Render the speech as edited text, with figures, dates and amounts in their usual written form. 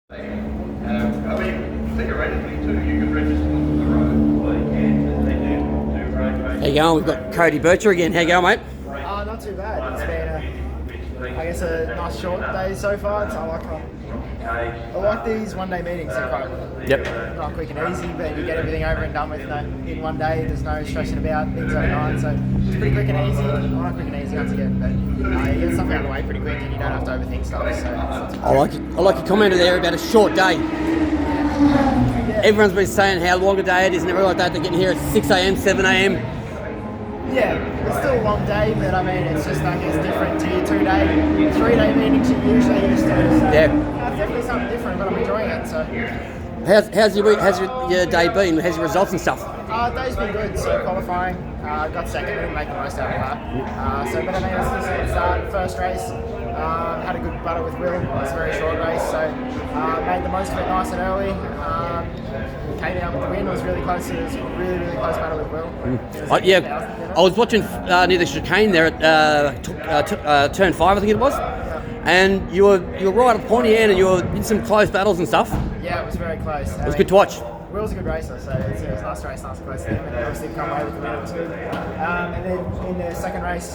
I mean, theoretically too, you could register them for the road. Well, you can, they do road races. How you going? We've got Cody Burcher again. How you going, mate? Not too bad. It's been, I guess, a nice short day so far. I like these one-day meetings. They're quite not quick and easy, but you get everything over and done with in one day. There's no stressing about things overnight, so it's pretty quick and easy. Well, not quick and easy once again, but you get stuff out of the way pretty quick, and you don't have to overthink stuff. So I like your comment there about a short day. Everyone's been saying how long a day it is and everything like that. They're getting here at 6 a.m, 7 a.m. Yeah, it's still a long day, but I mean, it's just, I guess, different to your 2-day, 3-day meetings you usually used to. So, it's definitely something different, but I'm enjoying it. So, how's your day been? How's your results and stuff? Day's been good. So qualifying, got second, didn't make the most out of that. But I mean, it's just a start. First race, had a good battle with Will. It was a very short race, so made the most of it nice and early. Came out with the win. Was really close. It was a really close battle with Will. I was watching near the chicane there at turn 5, I think it was, and you were right at the pointy end, and you were in some close battles and stuff. Yeah, it was very close. It was good to watch. Will's a good racer, so it was a nice race, nice close to him, and obviously come away with the win. It was good. And then in the second race,